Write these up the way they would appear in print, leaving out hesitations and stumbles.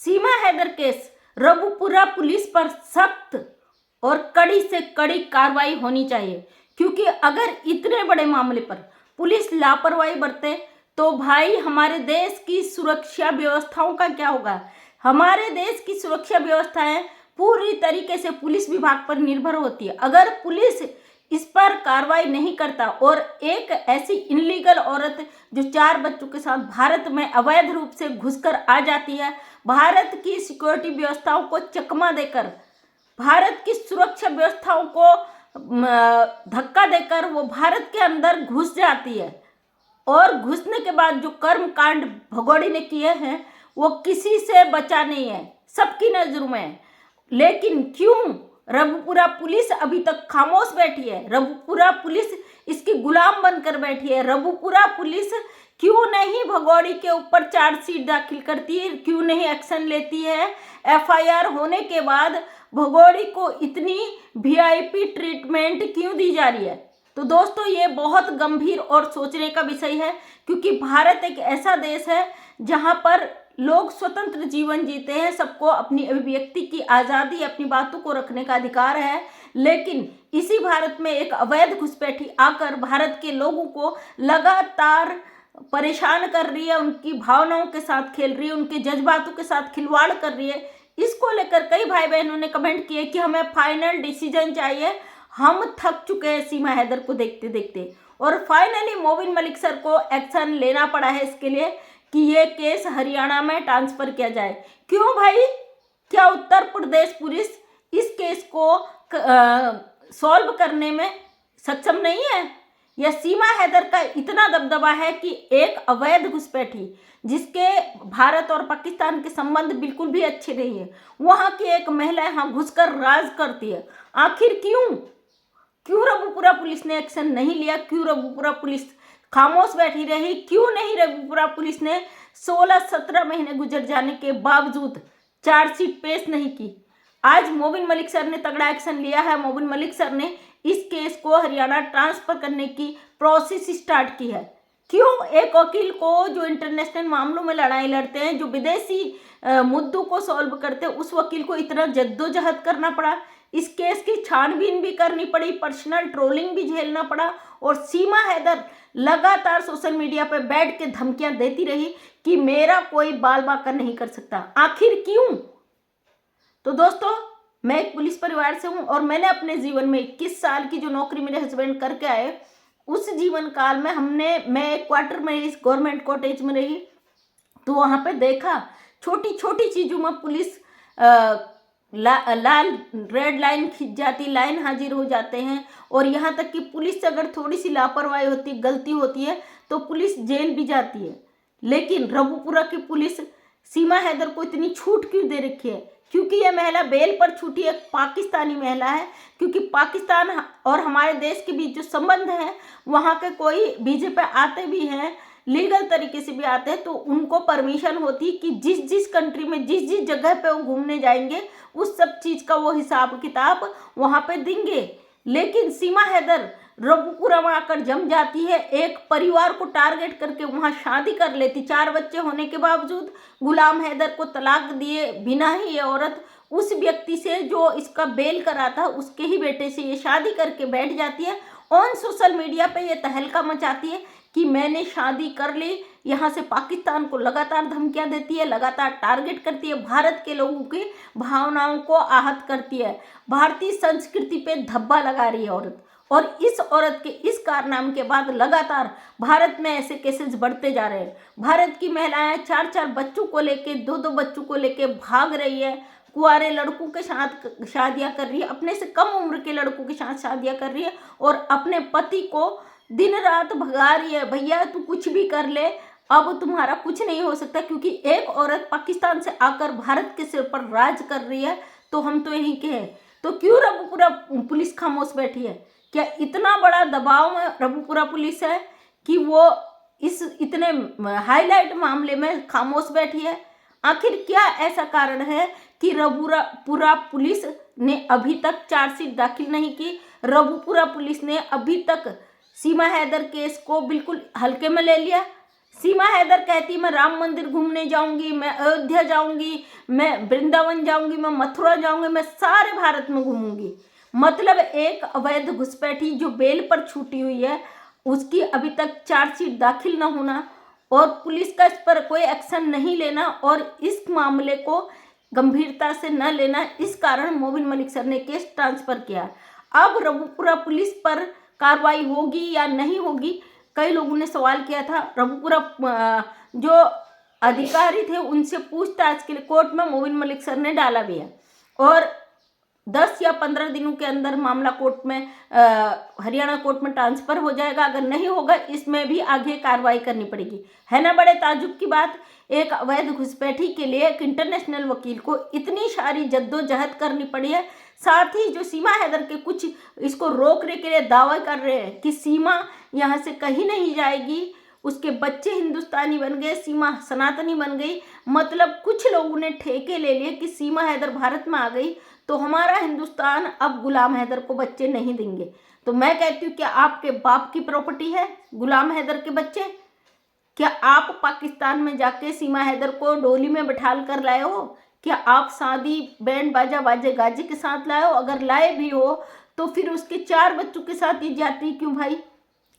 सीमा Haider case, Rabupura police पर सख्त और कड़ी से कड़ी कार्रवाई होनी चाहिए, क्योंकि अगर इतने बड़े मामले पर पुलिस लापरवाही बरते तो भाई हमारे देश की सुरक्षा व्यवस्थाओं का क्या होगा। हमारे देश की सुरक्षा व्यवस्थाएं पूरी तरीके से पुलिस विभाग पर निर्भर होती है। अगर पुलिस इस पर कार्रवाई नहीं करता और एक ऐसी इनलीगल औरत जो 4 बच्चों के साथ भारत में अवैध रूप से घुसकर आ जाती है, भारत की सिक्योरिटी व्यवस्थाओं को चकमा देकर, भारत की सुरक्षा व्यवस्थाओं को धक्का देकर वो भारत के अंदर घुस जाती है, और घुसने के बाद जो कर्म कांड भगोड़ी ने किए हैं वो किसी से बचा नहीं है, सबकी नजरों में है। लेकिन क्यों रबुपुरा पुलिस अभी तक खामोश बैठी है? रबुपुरा पुलिस इसकी गुलाम बनकर बैठी है। रबुपुरा पुलिस क्यों नहीं भगोड़ी के ऊपर चार्जशीट दाखिल करती है, क्यों नहीं एक्शन लेती है? एफआईआर होने के बाद भगोड़ी को इतनी वीआईपी ट्रीटमेंट क्यों दी जा रही है? तो दोस्तों ये बहुत गंभीर और सोचने का विषय है, क्योंकि भारत एक ऐसा देश है जहां पर लोग स्वतंत्र जीवन जीते हैं, सबको अपनी अभिव्यक्ति की आज़ादी, अपनी बातों को रखने का अधिकार है। लेकिन इसी भारत में एक अवैध घुसपैठी आकर भारत के लोगों को लगातार परेशान कर रही है, उनकी भावनाओं के साथ खेल रही है, उनके जज्बातों के साथ खिलवाड़ कर रही है। इसको लेकर कई भाई बहनों ने कमेंट किए कि हमें फाइनल डिसीजन चाहिए, हम थक चुके हैं सीमा हैदर को देखते देखते। और फाइनली मोबिन मलिक सर को एक्शन लेना पड़ा है इसके लिए कि ये केस हरियाणा में ट्रांसफर किया जाए। क्यों भाई, क्या उत्तर प्रदेश पुलिस इस केस को सॉल्व करने में सक्षम नहीं है? या सीमा हैदर का इतना दबदबा है कि एक अवैध घुसपैठी जिसके भारत और पाकिस्तान के संबंध बिल्कुल भी अच्छे नहीं है, वहां की एक महिला यहाँ घुसकर राज करती है। आखिर क्यों रबुपुरा पुलिस ने एक्शन नहीं लिया? क्यों रबुपुरा पुलिस खामोश बैठी रही? क्यों नहीं रबुपुरा पुलिस ने 16-17 महीने गुजर जाने के बावजूद चार्जशीट पेश नहीं की? आज मोबिन मलिक सर ने तगड़ा एक्शन लिया है। मोबिन मलिक सर ने इस केस को हरियाणा ट्रांसफर करने की प्रोसेस स्टार्ट की है। क्यों एक वकील को जो इंटरनेशनल मामलों में लड़ाई लड़ते हैं, जो विदेशी मुद्दों को सॉल्व करते हैं, उस वकील को इतना जद्दोजहद करना पड़ा? इस केस की छानबीन भी करनी पड़ी, पर्सनल ट्रोलिंग भी झेलना पड़ा, और सीमा हैदर लगातार सोशल मीडिया पर बैठ के धमकियां देती रही कि मेरा कोई बाल बाका नहीं कर सकता। आखिर क्यों? तो दोस्तों मैं एक पुलिस परिवार से हूं और मैंने अपने जीवन में 21 साल की जो नौकरी मेरे हस्बैंड करके आए, उस जीवन काल में मैं एक क्वार्टर में इस गवर्नमेंट कॉटेज में रही, तो वहां पे देखा छोटी छोटी चीजों में पुलिस लाल रेड लाइन खिंच जाती, लाइन हाजिर हो जाते हैं। और यहाँ तक कि पुलिस से अगर थोड़ी सी लापरवाही होती, गलती होती है तो पुलिस जेल भी जाती है। लेकिन रबुपुरा की पुलिस सीमा हैदर को इतनी छूट क्यों दे रखी है? क्योंकि यह महिला बेल पर छूटी एक पाकिस्तानी महिला है, क्योंकि पाकिस्तान और हमारे देश के बीच जो संबंध है, वहाँ के कोई वीजे पे आते भी हैं, लीगल तरीके से भी आते हैं, तो उनको परमिशन होती कि जिस जिस कंट्री में जिस जिस जगह पे वो घूमने जाएंगे उस सब चीज़ का वो हिसाब किताब वहाँ पे देंगे। लेकिन सीमा हैदर रबुपुरा में आकर जम जाती है, एक परिवार को टारगेट करके वहाँ शादी कर लेती। 4 बच्चे होने के बावजूद गुलाम हैदर को तलाक दिए बिना ही ये औरत उस व्यक्ति से जो इसका बेल करा था उसके ही बेटे से ये शादी करके बैठ जाती है। ऑन सोशल मीडिया पे ये तहलका मचाती है कि मैंने शादी कर ली। यहाँ से पाकिस्तान को लगातार धमकियाँ देती है, लगातार टारगेट करती है, भारत के लोगों की भावनाओं को आहत करती है, भारतीय संस्कृति पे धब्बा लगा रही है औरत। और इस औरत के इस कारनामे के बाद लगातार भारत में ऐसे केसेस बढ़ते जा रहे हैं। भारत की महिलाएं 4-4 बच्चों को लेके, 2-2 बच्चों को लेके भाग रही है, कुंवारे लड़कों के साथ शादियां कर रही है, अपने से कम उम्र के लड़कों के साथ शादियां कर रही है, और अपने पति को दिन रात भगा रही है, भैया तू कुछ भी कर ले, अब तुम्हारा कुछ नहीं हो सकता, क्योंकि एक औरत पाकिस्तान से आकर भारत के सिर पर राज कर रही है, तो हम तो यहीं के हैं। तो क्यों रबुपुरा पुलिस खामोश बैठी है? क्या इतना बड़ा दबाव में रबुपुरा पुलिस है कि वो इस इतने हाईलाइट मामले में खामोश बैठी है? आखिर क्या ऐसा कारण है कि रबुपुरा पुलिस ने अभी तक चार्जशीट दाखिल नहीं की? रबुपुरा पुलिस ने अभी तक सीमा हैदर केस को बिल्कुल हल्के में ले लिया। सीमा हैदर कहती मैं राम मंदिर घूमने जाऊंगी, मैं अयोध्या जाऊंगी, मैं वृंदावन जाऊंगी, मैं मथुरा जाऊंगी, मैं सारे भारत में घूमूंगी। मतलब एक अवैध घुसपैठी जो बेल पर छूटी हुई है, उसकी अभी तक चार्जशीट दाखिल न होना और पुलिस का इस पर कोई एक्शन नहीं लेना और इस मामले को गंभीरता से न लेना, इस कारण मोबिन मलिक सर ने केस ट्रांसफर किया। अब रबुपुरा पुलिस पर कार्रवाई होगी या नहीं होगी, कई लोगों ने सवाल किया था। रबुपुरा जो अधिकारी थे उनसे पूछताछ के लिए कोर्ट में मोबिन मलिक सर ने डाला भी है और 10 या 15 दिनों के अंदर मामला कोर्ट में हरियाणा कोर्ट में ट्रांसफर हो जाएगा। अगर नहीं होगा इसमें भी आगे कार्रवाई करनी पड़ेगी। है ना बड़े ताज्जुब की बात, एक अवैध घुसपैठी के लिए एक इंटरनेशनल वकील को इतनी सारी जद्दोजहद करनी पड़ी है। साथ ही जो सीमा हैदर के कुछ इसको रोकने के लिए दावा कर रहे हैं कि सीमा यहाँ से कहीं नहीं जाएगी, उसके बच्चे हिंदुस्तानी बन गए, सीमा सनातनी बन गई। मतलब कुछ लोगों ने ठेके ले लिए कि सीमा हैदर भारत में आ गई तो हमारा हिंदुस्तान अब गुलाम हैदर को बच्चे नहीं देंगे। तो मैं कहती हूँ क्या आपके बाप की प्रॉपर्टी है गुलाम हैदर के बच्चे? क्या आप पाकिस्तान में जाके सीमा हैदर को डोली में बिठाल कर लाए हो? क्या आप शादी बैंड बाजा बाजे गाजे के साथ लाए हो? अगर लाए भी हो तो फिर उसके 4 बच्चों के साथ ये जाती क्यों भाई?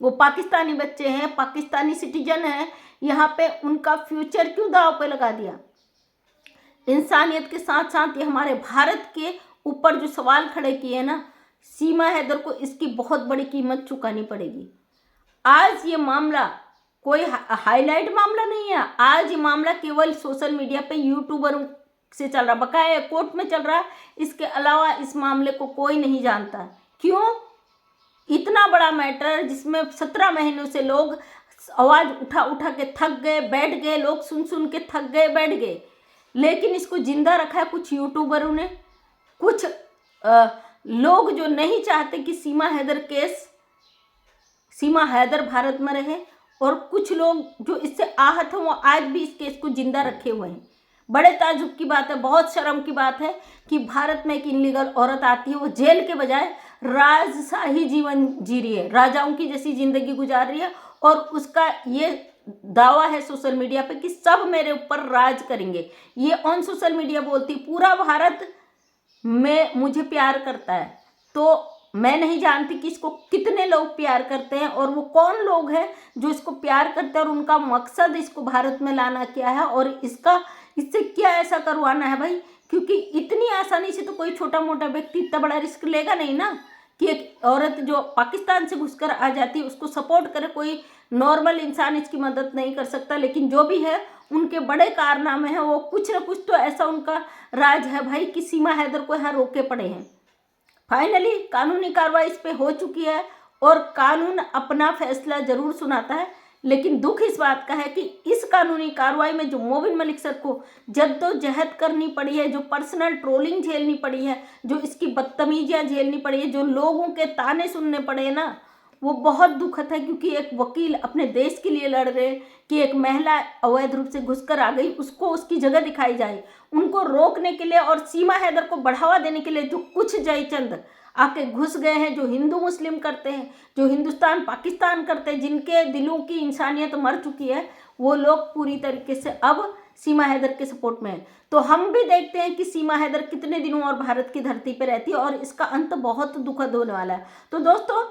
वो पाकिस्तानी बच्चे हैं, पाकिस्तानी सिटीजन हैं, यहाँ पे उनका फ्यूचर क्यों दाव पे लगा दिया? इंसानियत के साथ साथ ये हमारे भारत के ऊपर जो सवाल खड़े किए ना, सीमा हैदर को इसकी बहुत बड़ी कीमत चुकानी पड़ेगी। आज ये मामला कोई हाईलाइट मामला नहीं है, आज ये मामला केवल सोशल मीडिया पे यूट्यूबरों से चल रहा, बकाया कोर्ट में चल रहा है। इसके अलावा इस मामले को कोई नहीं जानता। क्यों? इतना बड़ा मैटर जिसमें 17 महीनों से लोग आवाज़ उठा उठा के थक गए, बैठ गए, लोग सुन सुन के थक गए, बैठ गए, लेकिन इसको जिंदा रखा है कुछ यूट्यूबरों ने, कुछ लोग जो नहीं चाहते कि सीमा हैदर भारत में रहे, और कुछ लोग जो इससे आहत हैं वो आज भी इस केस को जिंदा रखे हुए हैं। बड़े ताजुब की बात है, बहुत शर्म की बात है कि भारत में एक इनलीगल औरत आती है, वो जेल के बजाय राजशाही जीवन जी रही है, राजाओं की जैसी जिंदगी गुजार रही है और उसका ये दावा है सोशल मीडिया पे कि सब मेरे ऊपर राज करेंगे। ये ऑन सोशल मीडिया बोलती पूरा भारत में मुझे प्यार करता है। तो मैं नहीं जानती कि इसको कितने लोग प्यार करते हैं और वो कौन लोग हैं जो इसको प्यार करते हैं और उनका मकसद इसको भारत में लाना क्या है और इससे क्या ऐसा करवाना है भाई। क्योंकि इतनी आसानी से तो कोई छोटा मोटा व्यक्ति इतना बड़ा रिस्क लेगा नहीं ना कि एक औरत जो पाकिस्तान से घुसकर आ जाती है उसको सपोर्ट करे। कोई नॉर्मल इंसान इसकी मदद नहीं कर सकता, लेकिन जो भी है उनके बड़े कारनामे हैं, वो कुछ ना कुछ तो ऐसा उनका राज है भाई कि सीमा हैदर को यहाँ रोके पड़े हैं। फाइनली कानूनी कार्रवाई इस पे हो चुकी है और कानून अपना फैसला जरूर सुनाता है, लेकिन दुख इस बात का है कि इस कानूनी कार्रवाई में जो मोबिन मलिक सर को जद्दोजहद करनी पड़ी है, जो पर्सनल ट्रोलिंग झेलनी पड़ी है, जो इसकी बदतमीजियां झेलनी पड़ी है, जो लोगों के ताने सुनने पड़े ना, वो बहुत दुखद है। क्योंकि एक वकील अपने देश के लिए लड़ रहे कि एक महिला अवैध रूप से घुसकर आ गई, उसको उसकी जगह दिखाई जाए, उनको रोकने के लिए और सीमा हैदर को बढ़ावा देने के लिए जो कुछ जयचंद आके घुस गए हैं, जो हिंदू मुस्लिम करते हैं, जो हिंदुस्तान पाकिस्तान करते हैं, जिनके दिलों की इंसानियत मर चुकी है, वो लोग पूरी तरीके से अब सीमा हैदर के सपोर्ट में है। तो हम भी देखते हैं कि सीमा हैदर कितने दिनों और भारत की धरती पर रहती है और इसका अंत बहुत दुखद होने वाला है। तो दोस्तों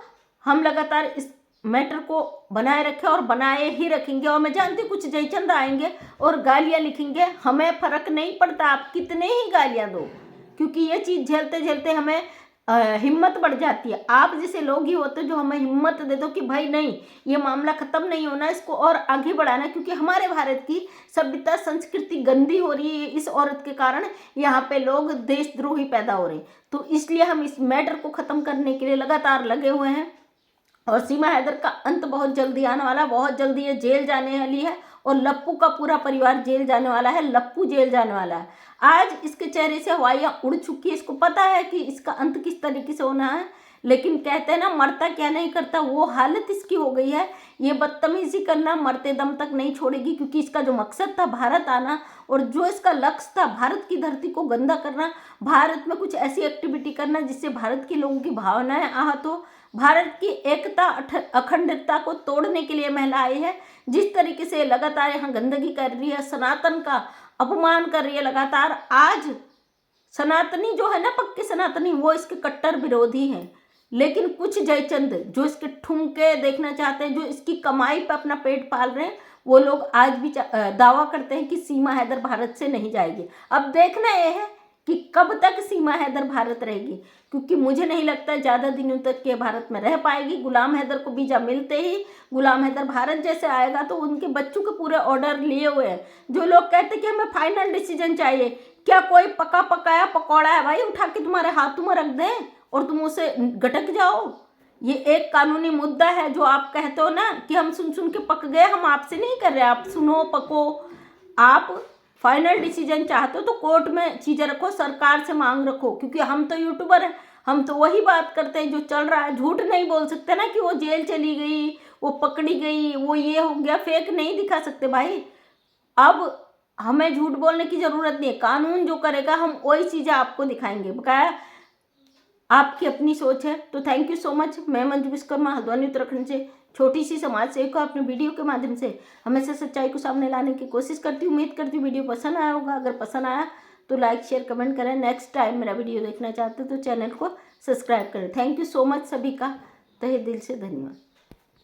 हम लगातार इस मैटर को बनाए रखें और बनाए ही रखेंगे। और मैं जानती हूँ कुछ जयचंद आएंगे और गालियाँ लिखेंगे, हमें फ़र्क नहीं पड़ता आप कितने ही गालियाँ दो, क्योंकि ये चीज़ झेलते झेलते हमें हिम्मत बढ़ जाती है। आप जैसे लोग ही होते जो हमें हिम्मत दे दो कि भाई नहीं, ये मामला ख़त्म नहीं होना, इसको और आगे बढ़ाना, क्योंकि हमारे भारत की सभ्यता संस्कृति गंदी हो रही है इस औरत के कारण। यहाँ पे लोग देशद्रोही पैदा हो रहे हैं, तो इसलिए हम इस मैटर को ख़त्म करने के लिए लगातार लगे हुए हैं। और सीमा हैदर का अंत बहुत जल्दी आने वाला, बहुत जल्दी ये जेल जाने वाली है और लप्पू का पूरा परिवार जेल जाने वाला है, लप्पू जेल जाने वाला है। आज इसके चेहरे से हवाइयाँ उड़ चुकी है, इसको पता है कि इसका अंत किस तरीके से होना है, लेकिन कहते हैं ना मरता क्या नहीं करता, वो हालत इसकी हो गई है। ये बदतमीजी करना मरते दम तक नहीं छोड़ेगी, क्योंकि इसका जो मकसद था भारत आना और जो इसका लक्ष्य था भारत की धरती को गंदा करना, भारत में कुछ ऐसी एक्टिविटी करना जिससे भारत के लोगों की भावनाएं आहत हो, भारत की एकता अखंडता को तोड़ने के लिए महिला आई है। जिस तरीके से लगातार यहाँ गंदगी कर रही है, सनातन का अपमान कर रही है लगातार, आज सनातनी जो है ना, पक्के सनातनी, वो इसके कट्टर विरोधी हैं। लेकिन कुछ जयचंद जो इसके ठुमके देखना चाहते हैं, जो इसकी कमाई पे अपना पेट पाल रहे हैं, वो लोग आज भी दावा करते हैं कि सीमा हैदर भारत से नहीं जाएगी। अब देखना यह है कि कब तक सीमा हैदर भारत रहेगी, क्योंकि मुझे नहीं लगता ज़्यादा दिनों तक के भारत में रह पाएगी। गुलाम हैदर को वीज़ा मिलते ही गुलाम हैदर भारत जैसे आएगा तो उनके बच्चों के पूरे ऑर्डर लिए हुए हैं। जो लोग कहते हैं कि हमें फाइनल डिसीजन चाहिए, क्या कोई पका पकाया पकौड़ा है भाई उठा के तुम्हारे हाथों में रख दें और तुम उसे गटक जाओ? ये एक कानूनी मुद्दा है। जो आप कहते हो ना कि हम सुन सुन के पक गए, हम आपसे नहीं कर रहे, आप सुनो पको। आप फाइनल डिसीजन चाहते हो तो कोर्ट में चीज़ें रखो, सरकार से मांग रखो, क्योंकि हम तो यूट्यूबर हैं, हम तो वही बात करते हैं जो चल रहा है। झूठ नहीं बोल सकते ना कि वो जेल चली गई, वो पकड़ी गई, वो ये हो गया, फेक नहीं दिखा सकते भाई। अब हमें झूठ बोलने की ज़रूरत नहीं है, कानून जो करेगा हम वही चीज़ें आपको दिखाएंगे। बकाया आपकी अपनी सोच है। तो थैंक यू सो मच। मैं मंजू विश्वकर्मा, हल्द्वानी उत्तराखंड से छोटी सी समाज सेविका, अपने वीडियो के माध्यम से हमेशा सच्चाई को सामने लाने की कोशिश करती हूँ। उम्मीद करती हूँ वीडियो पसंद आया होगा। अगर पसंद आया तो लाइक शेयर कमेंट करें। नेक्स्ट टाइम मेरा वीडियो देखना चाहते हो तो चैनल को सब्सक्राइब करें। थैंक यू सो मच सभी का तहे दिल से धन्यवाद।